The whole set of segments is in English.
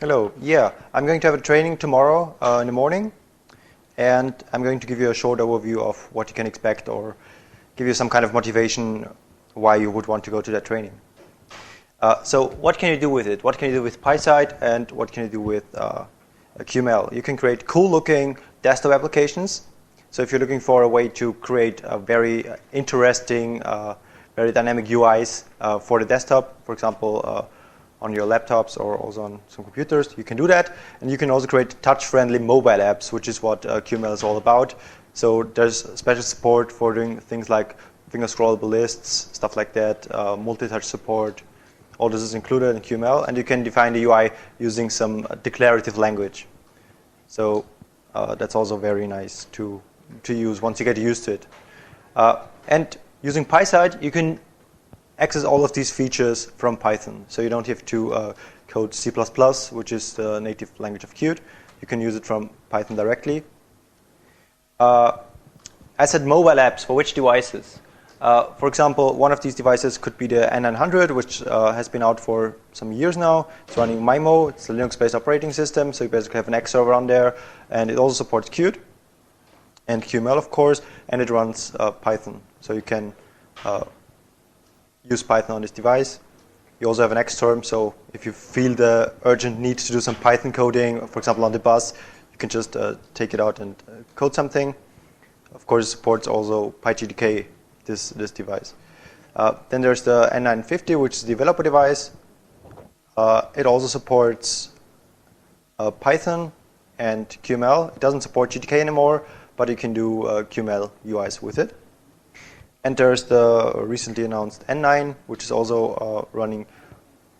Hello. Yeah, I'm going to have a training tomorrow in the morning, and I'm going to give you a short overview of what you can expect or give you some kind of motivation why you would want to go to that training. So what can you do with it? What can you do with PySide and what can you do with QML? You can create cool-looking desktop applications. So if you're looking for a way to create a very interesting, very dynamic UIs for the desktop, for example, on your laptops or also on some computers, you can do that. And you can also create touch-friendly mobile apps, which is what QML is all about. So there's special support for doing things like finger-scrollable lists, stuff like that, multi-touch support. All this is included in QML, and you can define the UI using some declarative language. So that's also very nice to use once you get used to it. And using PySide, you can access all of these features from Python. So you don't have to code C++, which is the native language of Qt. You can use it from Python directly. I said mobile apps for which devices? For example, one of these devices could be the N900, which has been out for some years now. It's running MIMO. It's a Linux-based operating system, so you basically have an X server on there. And it also supports Qt and QML, of course, and it runs Python. So you can use Python on this device. You also have an Xterm, so if you feel the urgent need to do some Python coding, for example, on the bus, you can just take it out and code something. Of course, it supports also PyGtk, this device. Then there's the N950, which is the developer device. It also supports Python and QML. It doesn't support GTK anymore, but you can do QML UIs with it. And there's the recently announced N9, which is also running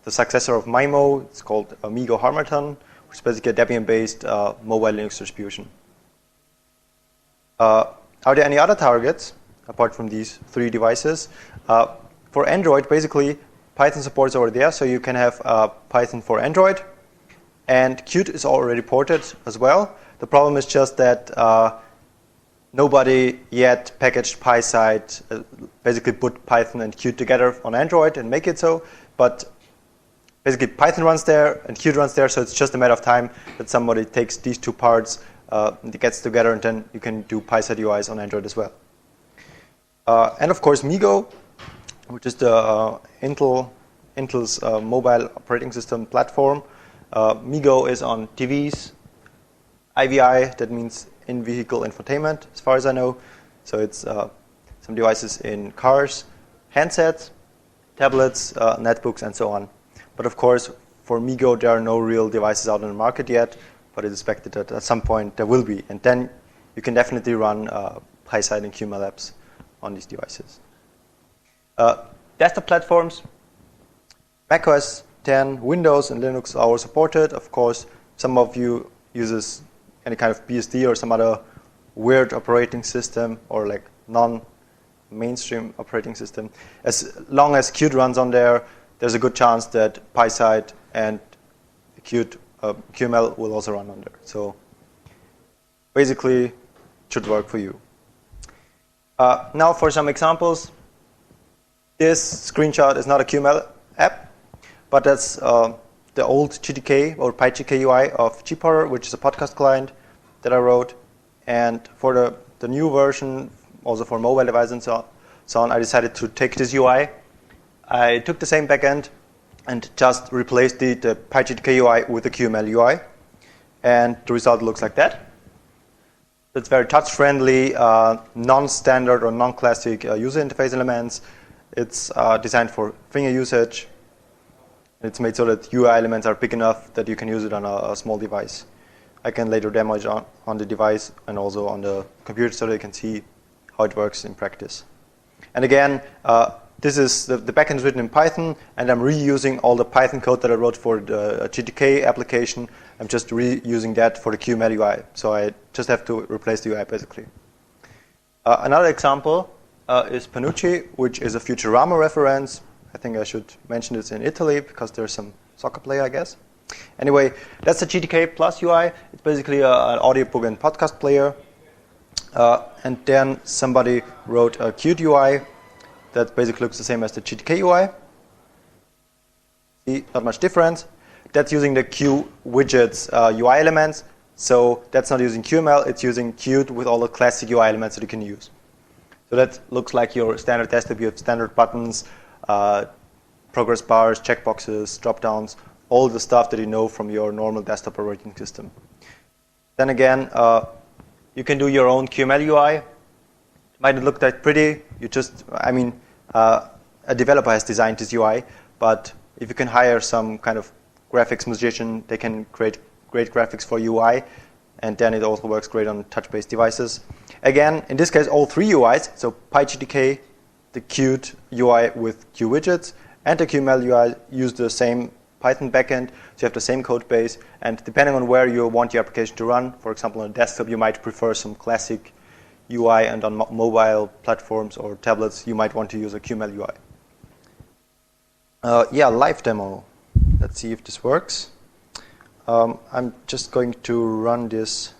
the successor of MIMO. It's called Amigo Harmattan, which is basically a Debian-based mobile Linux distribution. Are there any other targets apart from these three devices? For Android, basically, Python support's over there, so you can have Python for Android. And Qt is already ported as well. The problem is just that nobody yet packaged PySide, basically put Python and Qt together on Android and make it so. But basically Python runs there and Qt runs there, so it's just a matter of time that somebody takes these two parts and gets together, and then you can do PySide UIs on Android as well. And of course MiGo, which is the Intel's mobile operating system platform. MiGo is on TVs, IVI, that means in-vehicle infotainment, as far as I know. So it's some devices in cars, handsets, tablets, netbooks, and so on. But of course, for MiGo, there are no real devices out on the market yet, but it's expected that at some point there will be. And then you can definitely run PySide and QML apps on these devices. Desktop platforms, macOS 10, Windows, and Linux are all supported. Of course, some of you uses any kind of BSD or some other weird operating system or like non-mainstream operating system. As long as Qt runs on there, there's a good chance that PySide and Qt QML will also run on there. So basically, it should work for you. Now for some examples. This screenshot is not a QML app, but that's the old GTK or PyGtk UI of gPodder, which is a podcast client that I wrote. And for the new version, also for mobile devices and so on, I decided to take this UI. I took the same backend and just replaced the PyGtk UI with the QML UI. And the result looks like that. It's very touch-friendly, non-standard or non-classic user interface elements. It's designed for finger usage. It's made so that UI elements are big enough that you can use it on a small device. I can later demo it on the device and also on the computer so that you can see how it works in practice. And again, this is the backend is written in Python, and I'm reusing all the Python code that I wrote for the GTK application. I'm just reusing that for the QML UI. So I just have to replace the UI basically. Another example is Panucci, which is a Futurama reference. I think I should mention this in Italy because there's some soccer player, I guess. Anyway, that's the GTK Plus UI. It's basically an audiobook and podcast player. And then somebody wrote a Qt UI that basically looks the same as the Gtk Ui. See, not much difference. that's using the Q widgets UI elements. So that's not using QML, it's using Qt with all the classic UI elements that you can use. So that looks like your standard desktop. You have standard buttons, progress bars, checkboxes, drop-downs, all the stuff that you know from your normal desktop operating system. Then again, you can do your own QML UI. It might not look that pretty. A developer has designed this UI, but if you can hire some kind of graphics magician, they can create great graphics for UI, and then it also works great on touch-based devices. Again, in this case, all three UIs, so PyGtk, the Qt UI with Q widgets, and the QML UI use the same Python backend, so you have the same code base, and depending on where you want your application to run, for example, on a desktop, you might prefer some classic UI, and on mobile platforms or tablets, you might want to use a QML UI. Live demo. Let's see if this works. I'm just going to run this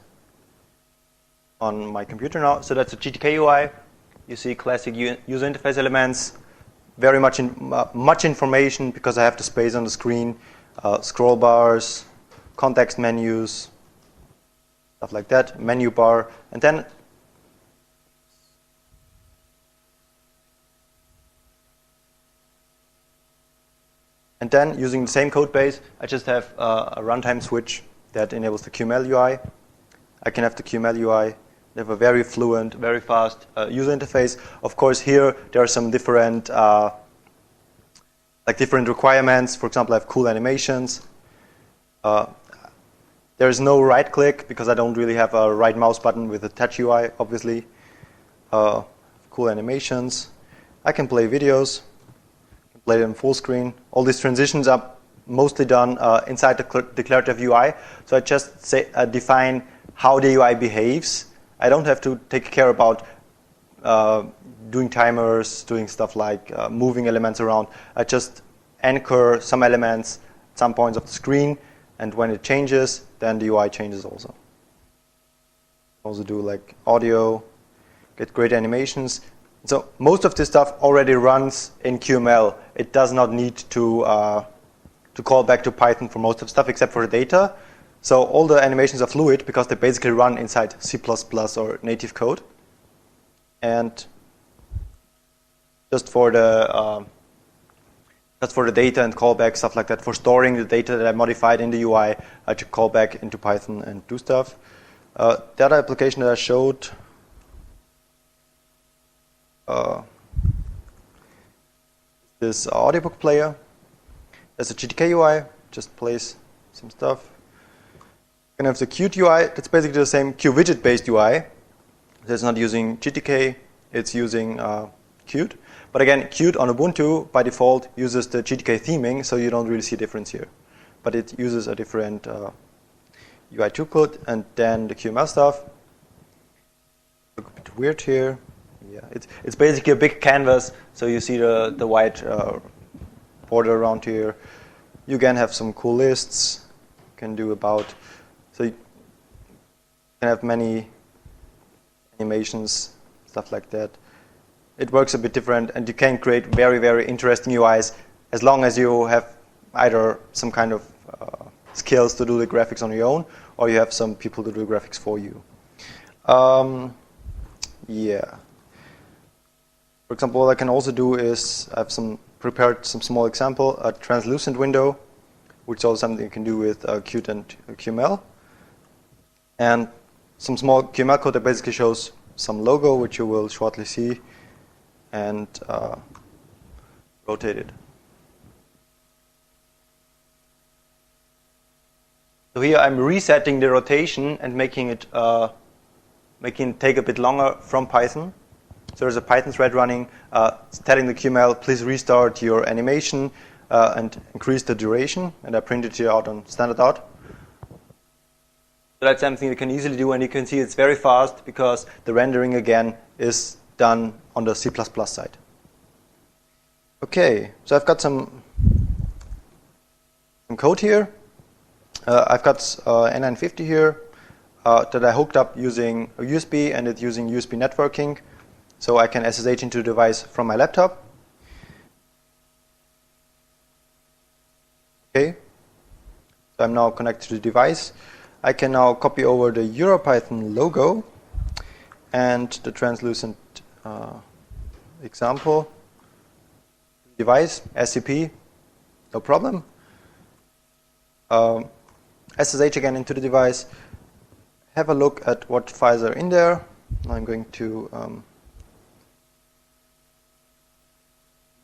on my computer now. So that's a Gtk UI. You see classic user interface elements, very much much information because I have the space on the screen, scroll bars, context menus, stuff like that, menu bar, and then using the same code base, I just have a runtime switch that enables the QML UI. I can have the QML UI. They have a very fluent, very fast user interface. Of course, here there are some different different requirements. For example, I have cool animations. There is no right click because I don't really have a right mouse button with a touch UI, obviously. Cool animations. I can play videos. Play them full screen. All these transitions are mostly done inside the declarative UI. So I just define how the UI behaves. I don't have to take care about doing timers, doing stuff like moving elements around. I just anchor some elements at some points of the screen, and when it changes, then the UI changes also. Also do like audio, get great animations. So most of this stuff already runs in QML. It does not need to call back to Python for most of the stuff except for the data. So all the animations are fluid because they basically run inside C++ or native code. And just for the data and callback, stuff like that, for storing the data that I modified in the UI, I should call back into Python and do stuff. The other application that I showed this audiobook player. There's a Gtk UI, just plays some stuff. You can have the Qt UI, that's basically the same Q widget based UI. It's not using Gtk, it's using Qt. But again, Qt on Ubuntu by default uses the Gtk theming, so you don't really see a difference here. But it uses a different UI toolkit, and then the QML stuff. Look a bit weird here. Yeah, it's basically a big canvas, so you see the white border around here. You can have some cool lists. You can do about, so you can have many animations, stuff like that. It works a bit different, and you can create very, very interesting UIs as long as you have either some kind of skills to do the graphics on your own, or you have some people to do the graphics for you. Yeah. For example, what I can also do is I've prepared some small example, a translucent window, which is also something you can do with Qt and QML. And some small QML code that basically shows some logo, which you will shortly see, and rotate it. So here I'm resetting the rotation and making it take a bit longer from Python. So there's a Python thread running telling the QML, please restart your animation and increase the duration. And I printed it out on standard out. So that's something you can easily do, and you can see it's very fast because the rendering again is done on the C++ side. Okay, so I've got some code here. I've got N950 here that I hooked up using a USB, and it's using USB networking. So I can SSH into the device from my laptop. Okay. I'm now connected to the device. I can now copy over the EuroPython logo and the translucent example. Device, SCP, no problem. SSH again into the device. Have a look at what files are in there. I'm going to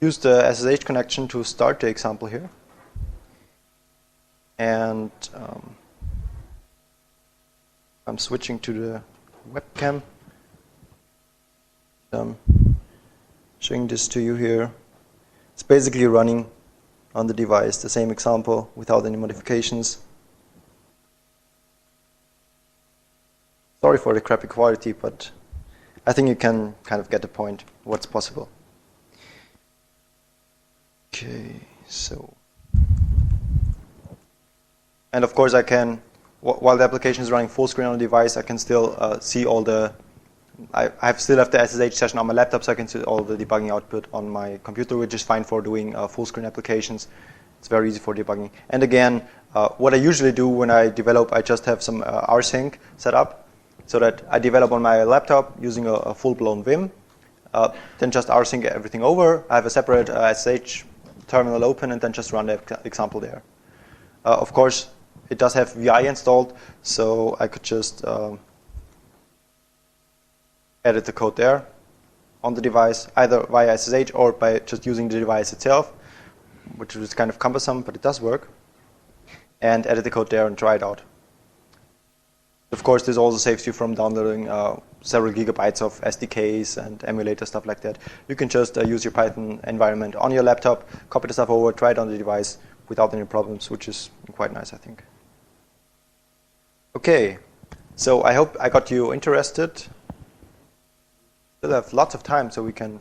use the SSH connection to start the example here. And I'm switching to the webcam. Showing this to you here. It's basically running on the device, the same example without any modifications. Sorry for the crappy quality, but I think you can kind of get the point what's possible. Okay, so. And of course I can, while the application is running full screen on the device, I can still see all the, I still have the SSH session on my laptop, so I can see all the debugging output on my computer, which is fine for doing full screen applications. It's very easy for debugging. And again, what I usually do when I develop, I just have some rsync set up, so that I develop on my laptop using a full-blown Vim, then just rsync everything over. I have a separate SSH terminal open, and then just run the example there. Of course, it does have VI installed, so I could just edit the code there on the device, either via SSH or by just using the device itself, which is kind of cumbersome, but it does work. And edit the code there and try it out. Of course, this also saves you from downloading several gigabytes of SDKs and emulator stuff like that. You can just use your Python environment on your laptop, copy the stuff over, try it on the device without any problems, which is quite nice, I think. Okay, so I hope I got you interested. Still have lots of time, so we can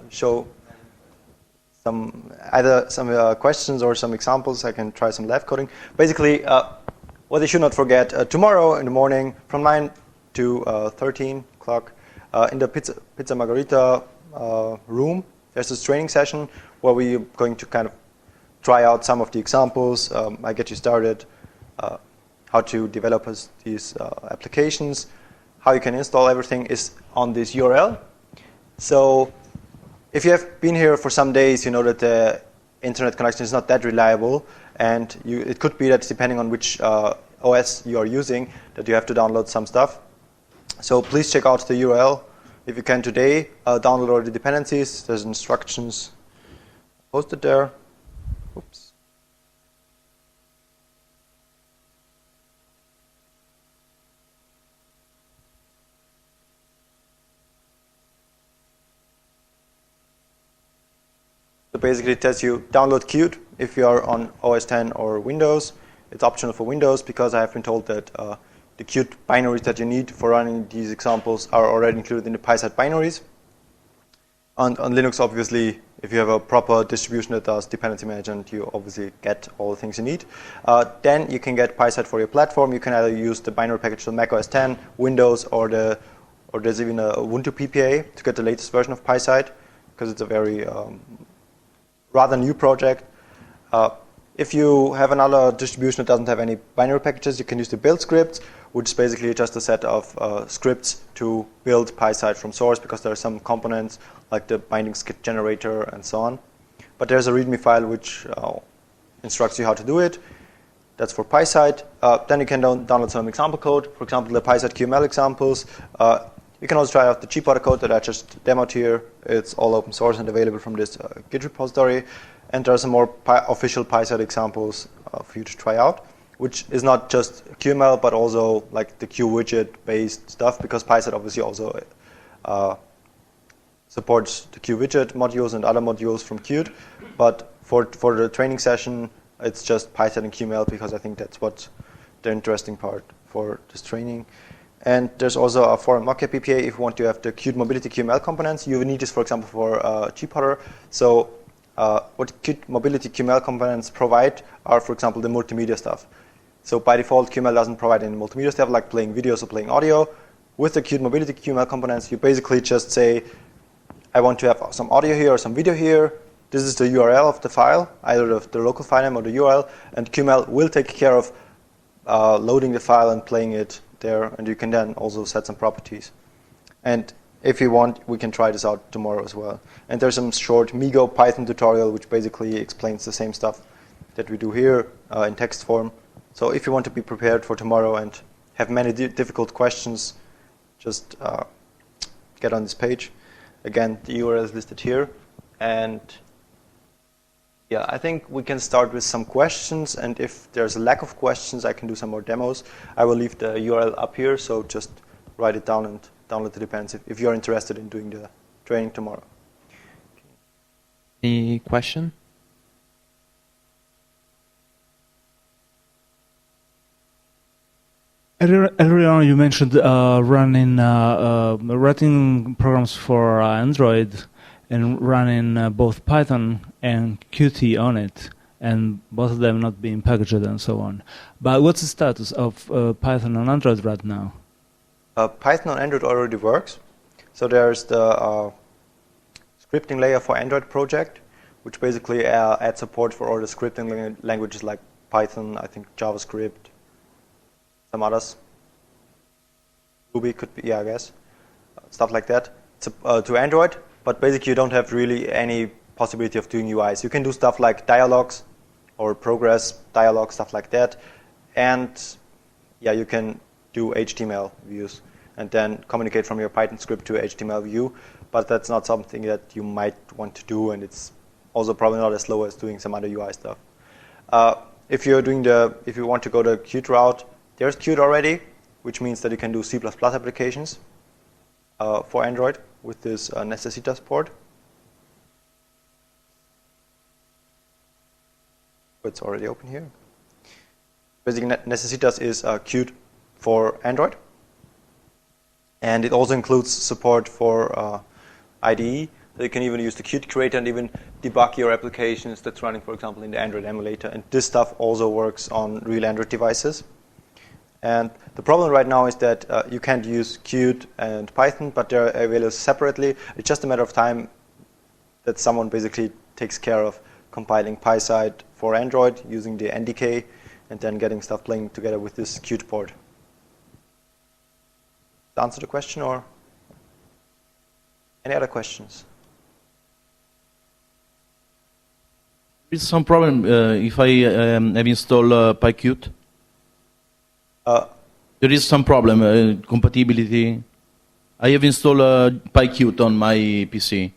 show either some questions or some examples. I can try some live coding. Basically, what you should not forget, tomorrow in the morning from 9 to 13 o'clock in the Pizza Margherita room, there's this training session where we're going to kind of try out some of the examples. I get you started, how to develop these applications, how you can install everything is on this URL. So if you have been here for some days, you know that the internet connection is not that reliable, and it could be that depending on which OS you are using, that you have to download some stuff. So please check out the URL if you can today. Download all the dependencies. There's instructions posted there. Oops. So basically it tells you download Qt if you are on OS 10 or Windows. It's optional for Windows because I have been told that the Qt binaries that you need for running these examples are already included in the PySide binaries. On Linux, obviously, if you have a proper distribution that does dependency management, you obviously get all the things you need. Then you can get PySide for your platform. You can either use the binary package on Mac OS 10, Windows, or there's even a Ubuntu PPA to get the latest version of PySide, because it's a very rather new project. If you have another distribution that doesn't have any binary packages, you can use the build scripts, which is basically just a set of scripts to build PySide from source, because there are some components like the binding skit generator and so on. But there's a README file which instructs you how to do it. That's for PySide. Then you can download some example code. For example, the PySide QML examples. You can also try out the Gtk code that I just demoed here. It's all open source and available from this Git repository. And there are some more official PySide examples for you to try out, which is not just QML, but also like the QWidget-based stuff, because PySide obviously also supports the QWidget modules and other modules from Qt. But for the training session, it's just PySide and QML, because I think that's what the interesting part for this training. And there's also a foreign mock PPA if you want to have the Qt Mobility QML components. You need this, for example, for Gtk. So what Qt Mobility QML components provide are, for example, the multimedia stuff. So by default, QML doesn't provide any multimedia stuff like playing videos or playing audio. With the Qt Mobility QML components, you basically just say, I want to have some audio here or some video here. this is the URL of the file, either the local file name or the URL, and QML will take care of loading the file and playing it there, and you can then also set some properties. And if you want, we can try this out tomorrow as well. And there's some short Migo Python tutorial which basically explains the same stuff that we do here in text form. So if you want to be prepared for tomorrow and have many difficult questions, just get on this page. Again, the URL is listed here. And yeah, I think we can start with some questions. And if there's a lack of questions, I can do some more demos. I will leave the URL up here, so just write it down and download the dependency if you're interested in doing the training tomorrow. Any question? Earlier on, you mentioned writing programs for Android and running both Python and Qt on it, and both of them not being packaged and so on. But what's the status of Python on Android right now? Python on Android already works. So there's the scripting layer for Android project, which basically adds support for all the scripting languages like Python, I think JavaScript, some others. Ruby could be, yeah, I guess. Stuff like that. To Android, but basically you don't have really any possibility of doing UIs. You can do stuff like dialogues or progress dialogue, stuff like that. And yeah, you can do HTML views and then communicate from your Python script to HTML view, but that's not something that you might want to do, and it's also probably not as slow as doing some other UI stuff. If you want to go the Qt route, there's Qt already, which means that you can do C++ applications for Android with this Necesitas port. It's already open here. Basically, Necesitas is Qt for Android, and it also includes support for IDE. So you can even use the Qt creator and even debug your applications that's running, for example, in the Android emulator. And this stuff also works on real Android devices. And the problem right now is that you can't use Qt and Python, but they're available separately. It's just a matter of time that someone basically takes care of compiling PySide for Android using the NDK and then getting stuff playing together with this Qt port. Answer the question, or any other questions? There is some problem if I have installed PyQt. There is some problem, compatibility. I have installed PyQt on my PC,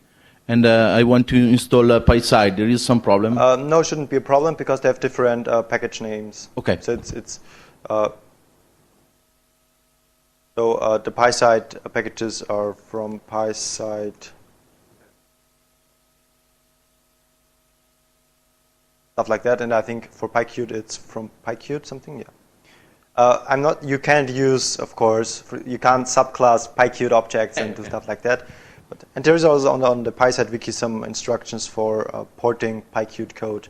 and I want to install PySide. There is some problem? No, it shouldn't be a problem because they have different package names. Okay. So the PySide packages are from PySide. Stuff like that, and I think for PyQt it's from PyQt something, yeah. You can't use, of course, you can't subclass PyQt objects and do stuff like that. And there is also on the PySide wiki some instructions for porting PyQt code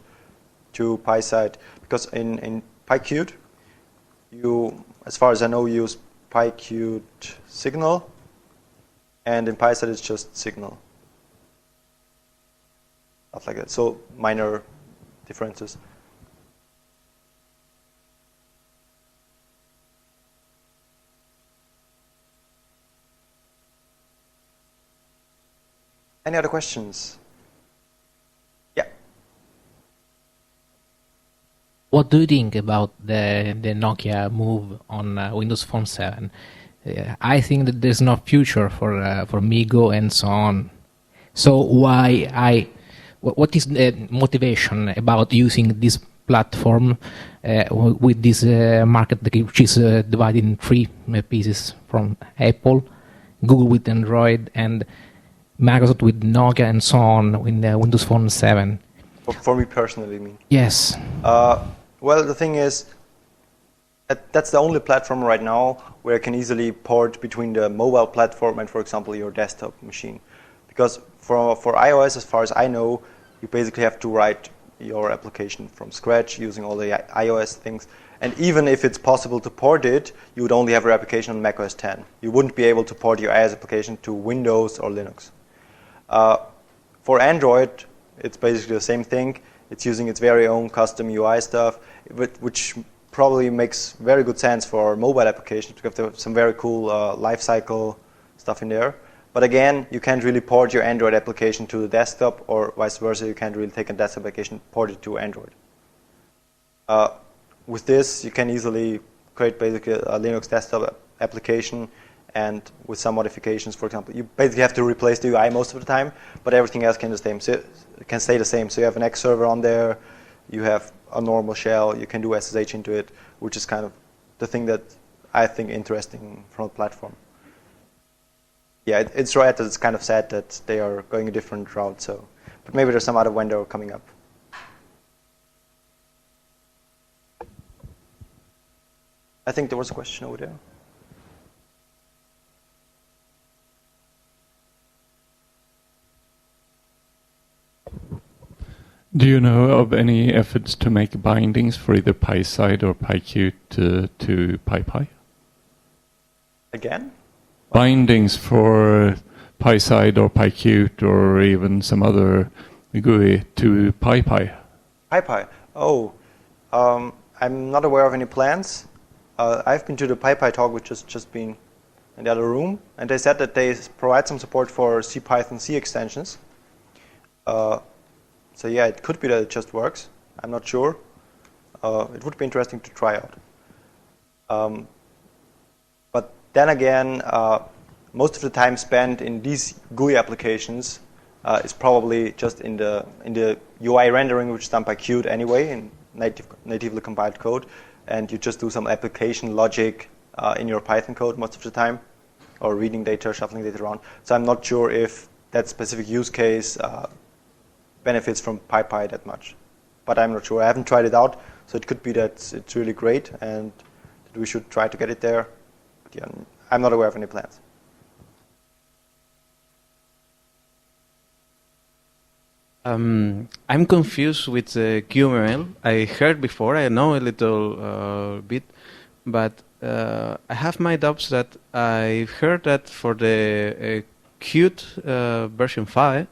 to PySide, because in PyQt, you, as far as I know, use PyQt signal, and in PySide it's just signal. Stuff like that. So minor differences. Any other questions? Yeah. What do you think about the Nokia move on Windows Phone 7? I think that there's no future for Migo and so on. So what is the motivation about using this platform with this market which is divided in three pieces, from Apple, Google with Android, and Microsoft with Nokia and so on in the Windows Phone 7? For me personally, you mean? Yes. Well, the thing is, that's the only platform right now where I can easily port between the mobile platform and, for example, your desktop machine. Because for iOS, as far as I know, you basically have to write your application from scratch using all the iOS things. And even if it's possible to port it, you would only have your application on macOS 10. You wouldn't be able to port your iOS application to Windows or Linux. For Android, It's basically the same thing. It's using its very own custom UI stuff, which probably makes very good sense for mobile applications because there are some very cool lifecycle stuff in there. But again, you can't really port your Android application to the desktop, or vice versa. You can't really take a desktop application, port it to Android. With this, you can easily create basically a Linux desktop application, and with some modifications, for example, you basically have to replace the UI most of the time, but everything else can stay the same. So you have an X server on there, you have a normal shell, you can do SSH into it, which is kind of the thing that I think interesting from a platform. Yeah, it's right that it's kind of sad that they are going a different route. So, but maybe there's some other vendor coming up. I think there was a question over there. Do you know of any efforts to make bindings for either PySide or PyQt to PyPy? Again? Bindings for PySide or PyQt or even some other GUI to PyPy. PyPy. Oh, I'm not aware of any plans. I've been to the PyPy talk, which has just been in the other room, and they said that they provide some support for CPython C extensions. So yeah, it could be that it just works. I'm not sure. It would be interesting to try out. But then again, most of the time spent in these GUI applications is probably just in the UI rendering, which is done by Qt anyway, in natively compiled code, and you just do some application logic in your Python code most of the time, or reading data, shuffling data around. So I'm not sure if that specific use case benefits from PyPy that much, but I'm not sure. I haven't tried it out, so it could be that it's really great and that we should try to get it there. But yeah, I'm not aware of any plans. I'm confused with QML. I heard before, I know a little bit, but I have my doubts that I've heard that for the Qt version 5,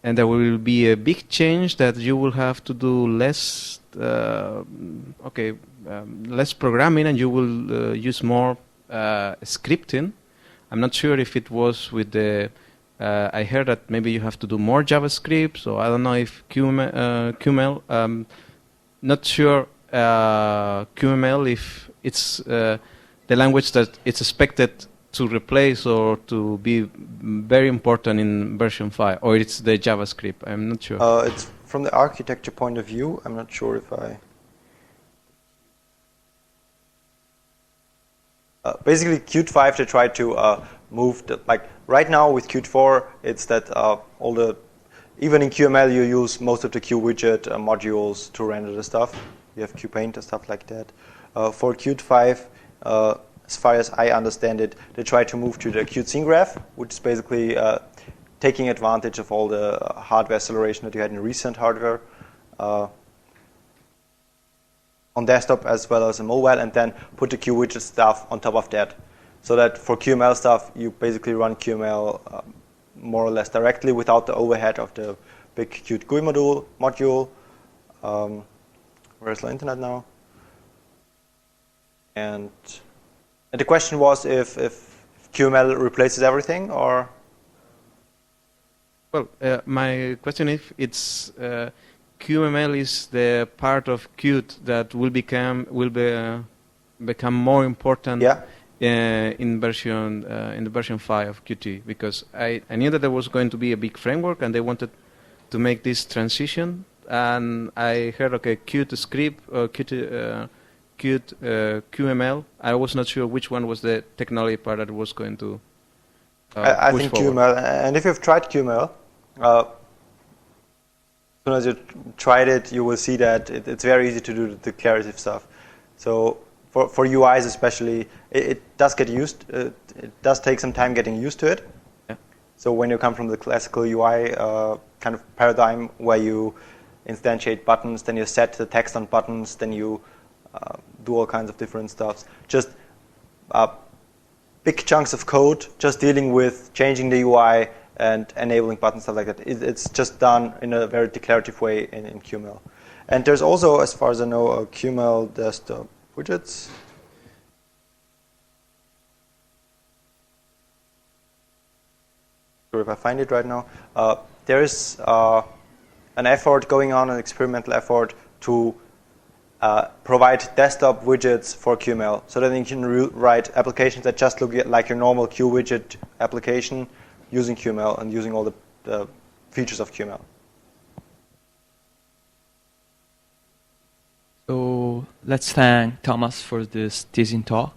and there will be a big change that you will have to do less, less programming, and you will use more scripting. I'm not sure if it was with the. I heard that maybe you have to do more JavaScript, so I don't know if QML. Not sure QML if it's the language that it's expected to replace or to be very important in version 5, or it's the JavaScript. I'm not sure. It's from the architecture point of view. I'm not sure if I. Basically, Qt 5 they try to move like right now with Qt 4, it's that all the even in QML you use most of the QWidget modules to render the stuff. You have QPaint and stuff like that. For Qt 5, as far as I understand it, they try to move to the Qt scene graph, which is basically taking advantage of all the hardware acceleration that you had in recent hardware on desktop as well as on mobile, and then put the QWidget stuff on top of that. So that for QML stuff, you basically run QML more or less directly without the overhead of the big Qt GUI module. Where's the internet now? And the question was if QML replaces everything, or? Well, my question is, it's QML is the part of Qt that will become more important. Yeah. In the version 5 of Qt, because I knew that there was going to be a big framework and they wanted to make this transition, and I heard Qt script, Qt QML. I was not sure which one was the technology part that was going to I push think forward. QML, and if you've tried QML, as soon as you tried it, you will see that it's very easy to do the declarative stuff. So for UIs especially, it does get used. It does take some time getting used to it. Yeah. So when you come from the classical UI kind of paradigm where you instantiate buttons, then you set the text on buttons, then you do all kinds of different stuff. Just big chunks of code, just dealing with changing the UI and enabling buttons, stuff like that. It's just done in a very declarative way in QML. And there's also, as far as I know, a QML desktop widgets. If I find it right now, there is an effort going on, an experimental effort to provide desktop widgets for QML, so that you can write applications that just look like your normal Q widget application using QML and using all the features of QML. So let's thank Thomas for this teasing talk.